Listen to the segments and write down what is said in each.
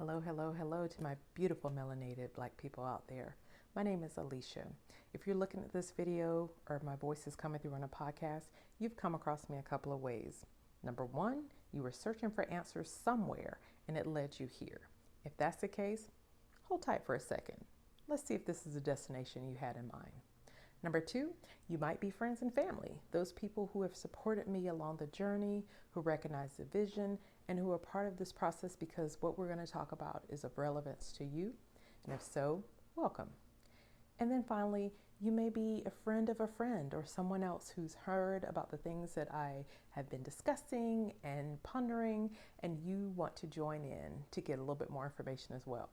Hello, hello, hello to my beautiful melanated Black people out there. My name is Alicia. If you're looking at this video or my voice is coming through on a podcast, you've come across me a couple of ways. Number one, you were searching for answers somewhere and it led you here. If that's the case, hold tight for a second. Let's see if this is a destination you had in mind. Number two, you might be friends and family, those people who have supported me along the journey, who recognize the vision, and who are part of this process because what we're going to talk about is of relevance to you. And if so, welcome. And then finally, you may be a friend of a friend or someone else who's heard about the things that I have been discussing and pondering, and you want to join in to get a little bit more information as well.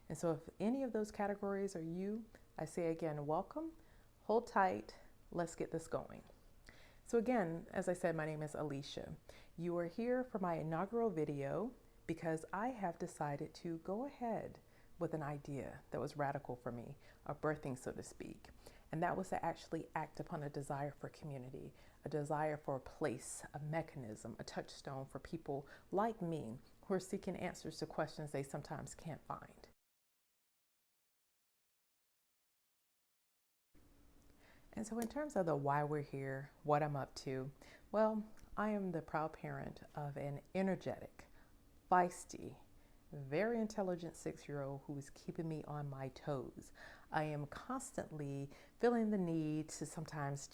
And so if any of those categories are you, I say again, welcome. Hold tight, let's get this going. So again, as I said, my name is Alicia. You are here for my inaugural video because I have decided to go ahead with an idea that was radical for me, a birthing, so to speak. And that was to actually act upon a desire for community, a desire for a place, a mechanism, a touchstone for people like me who are seeking answers to questions they sometimes can't find. And so in terms of the why we're here, what I'm up to, well, I am the proud parent of an energetic, feisty, very intelligent 6-year-old who is keeping me on my toes. I am constantly feeling the need to sometimes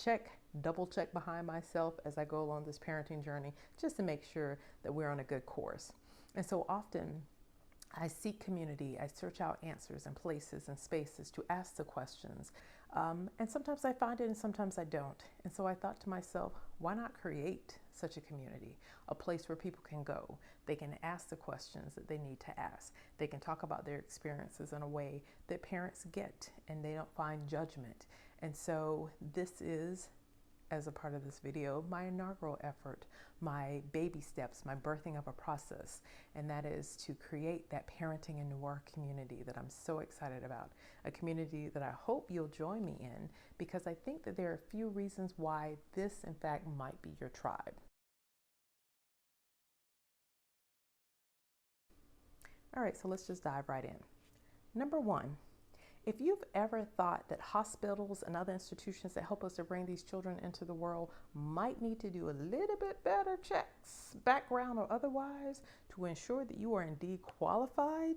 double check behind myself as I go along this parenting journey, just to make sure that we're on a good course. And so often I seek community, I search out answers and places and spaces to ask the questions. And sometimes I find it and sometimes I don't. And so I thought to myself, why not create such a community, a place where people can go? They can ask the questions that they need to ask. They can talk about their experiences in a way that parents get and they don't find judgment. And so this is, as a part of this video, my inaugural effort, my baby steps, my birthing of a process, and that is to create that Parenting In Noir community that I'm so excited about, a community that I hope you'll join me in because I think that there are a few reasons why this, in fact, might be your tribe. All right, so let's just dive right in. Number one, if you've ever thought that hospitals and other institutions that help us to bring these children into the world might need to do a little bit better checks, background or otherwise, to ensure that you are indeed qualified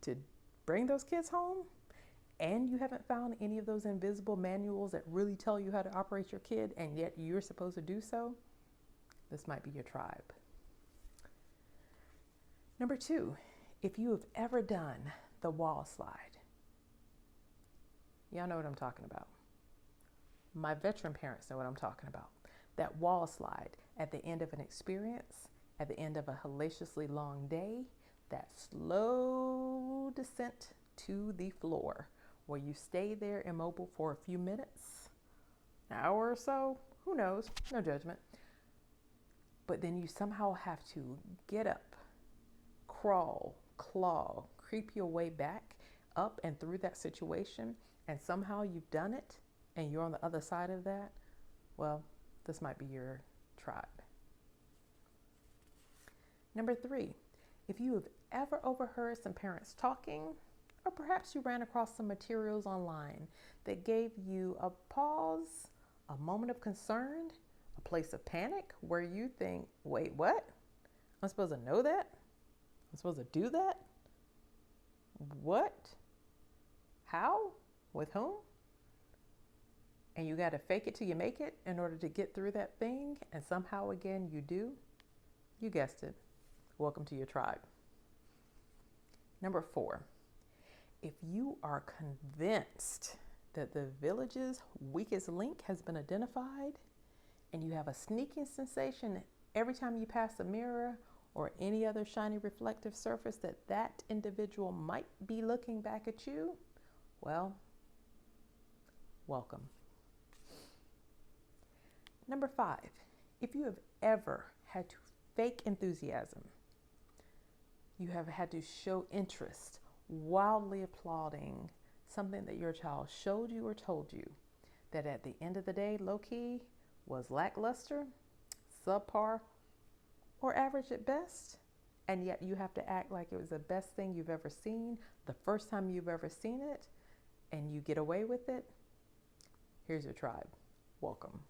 to bring those kids home, and you haven't found any of those invisible manuals that really tell you how to operate your kid, and yet you're supposed to do so, this might be your tribe. Number two, if you have ever done the wall slide, y'all know what I'm talking about. My veteran parents know what I'm talking about. That wall slide at the end of an experience, at the end of a hellaciously long day, that slow descent to the floor where you stay there immobile for a few minutes, an hour or so, who knows, no judgment. But then you somehow have to get up, crawl, claw, creep your way back up and through that situation, and somehow you've done it and you're on the other side of that, well, this might be your tribe. Number three, if you have ever overheard some parents talking, or perhaps you ran across some materials online that gave you a pause, a moment of concern, a place of panic where you think, wait, what? I'm supposed to know that? I'm supposed to do that? What? How? With whom? And you got to fake it till you make it in order to get through that thing, and somehow again you do. You guessed it. Welcome to your tribe. Number four, if you are convinced that the village's weakest link has been identified, and you have a sneaking sensation every time you pass a mirror or any other shiny reflective surface that that individual might be looking back at you, well, welcome. Number five, if you have ever had to fake enthusiasm, you have had to show interest, wildly applauding something that your child showed you or told you that at the end of the day, low-key, was lackluster, subpar, or average at best, and yet you have to act like it was the best thing you've ever seen, the first time you've ever seen it, and you get away with it, here's your tribe. Welcome.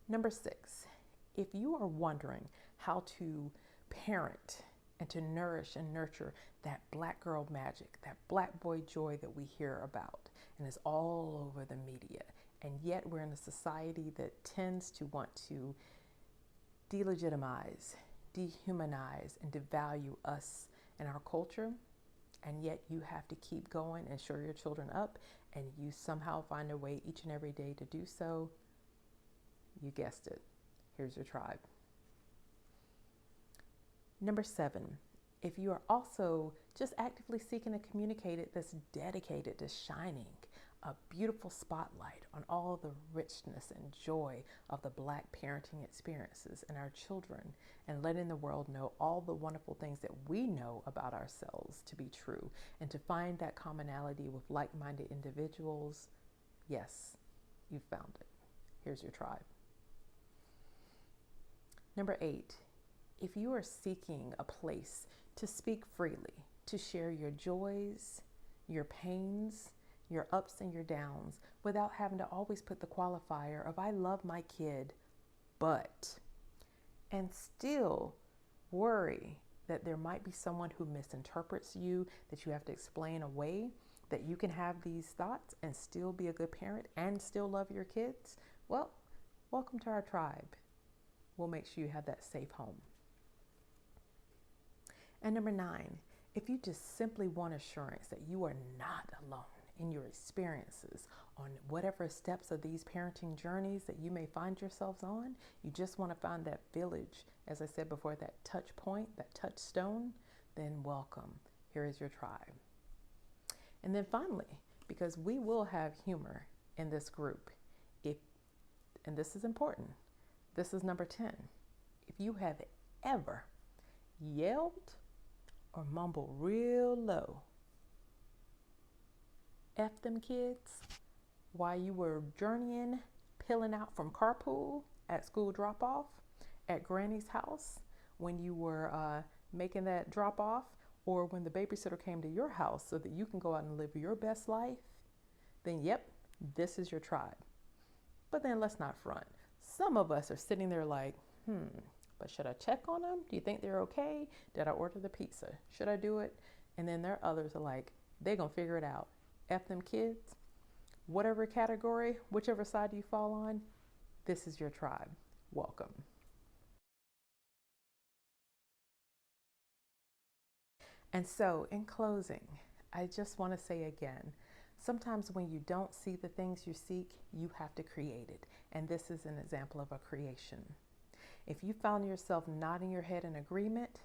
Number 6, if you are wondering how to parent and to nourish and nurture that black girl magic, that black boy joy that we hear about and is all over the media, and yet we're in a society that tends to want to delegitimize, dehumanize, and devalue us and our culture, and yet you have to keep going and show your children up, and you somehow find a way each and every day to do so, you guessed it, here's your tribe. Number 7, if you are also just actively seeking a communicator that's dedicated to shining a beautiful spotlight on all the richness and joy of the Black parenting experiences in our children, and letting the world know all the wonderful things that we know about ourselves to be true, and to find that commonality with like-minded individuals, yes, you found it. Here's your tribe. Number 8, if you are seeking a place to speak freely, to share your joys, your pains, your ups and your downs, without having to always put the qualifier of I love my kid, but, and still worry that there might be someone who misinterprets you, that you have to explain away, that you can have these thoughts and still be a good parent and still love your kids, well, welcome to our tribe. We'll make sure you have that safe home. And number 9, if you just simply want assurance that you are not alone in your experiences on whatever steps of these parenting journeys that you may find yourselves on, you just want to find that village, as I said before, that touch point, that touchstone, then welcome. Here is your tribe. And then finally, because we will have humor in this group, and this is important, this is number 10. If you have ever yelled or mumbled real low, F them kids, while you were journeying, peeling out from carpool, at school drop-off, at granny's house, when you were making that drop-off, or when the babysitter came to your house so that you can go out and live your best life, then yep, this is your tribe. But then let's not front. Some of us are sitting there like, but should I check on them? Do you think they're okay? Did I order the pizza? Should I do it? And then there are others are like, they're going to figure it out. F them kids. Whatever category, whichever side you fall on, this is your tribe. Welcome. And so in closing, I just want to say again, sometimes when you don't see the things you seek, you have to create it. And this is an example of a creation. If you found yourself nodding your head in agreement,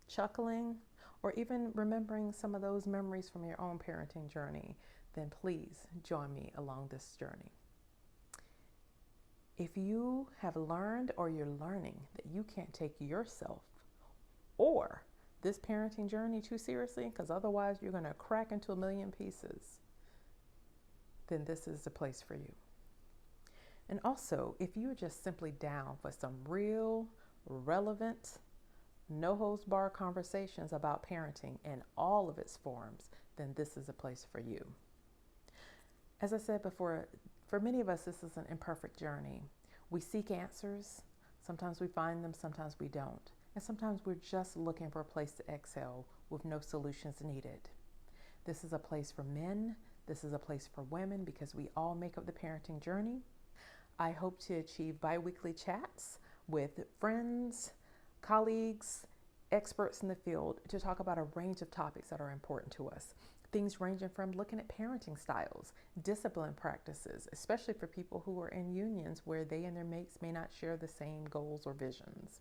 chuckling, or even remembering some of those memories from your own parenting journey, then please join me along this journey. If you have learned or you're learning that you can't take yourself or this parenting journey too seriously, because otherwise you're going to crack into a million pieces, then this is the place for you. And also, if you're just simply down for some real, relevant, no-holds-barred conversations about parenting in all of its forms, then this is a place for you. As I said before, for many of us, this is an imperfect journey. We seek answers. Sometimes we find them, sometimes we don't. And sometimes we're just looking for a place to exhale with no solutions needed. This is a place for men. This is a place for women, because we all make up the parenting journey. I hope to achieve bi-weekly chats with friends, colleagues, experts in the field to talk about a range of topics that are important to us. Things ranging from looking at parenting styles, discipline practices, especially for people who are in unions where they and their mates may not share the same goals or visions.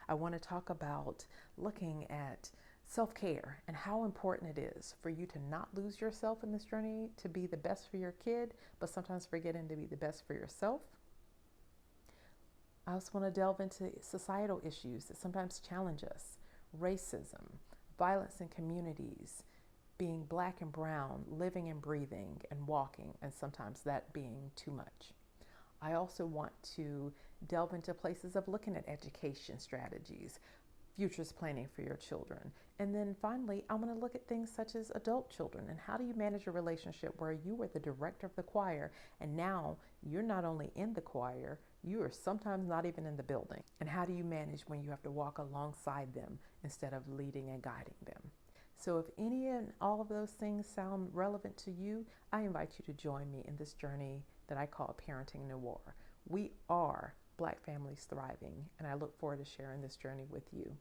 I want to talk about looking at self-care and how important it is for you to not lose yourself in this journey to be the best for your kid, but sometimes forgetting to be the best for yourself. I also want to delve into societal issues that sometimes challenge us: racism, violence in communities, being Black and brown, living and breathing and walking, and sometimes that being too much. I also want to delve into places of looking at education strategies, futures planning for your children. And then finally, I'm going to look at things such as adult children and how do you manage a relationship where you were the director of the choir and now you're not only in the choir, you are sometimes not even in the building. And how do you manage when you have to walk alongside them instead of leading and guiding them? So if any and all of those things sound relevant to you, I invite you to join me in this journey that I call Parenting Noir. We are Black families thriving, and I look forward to sharing this journey with you.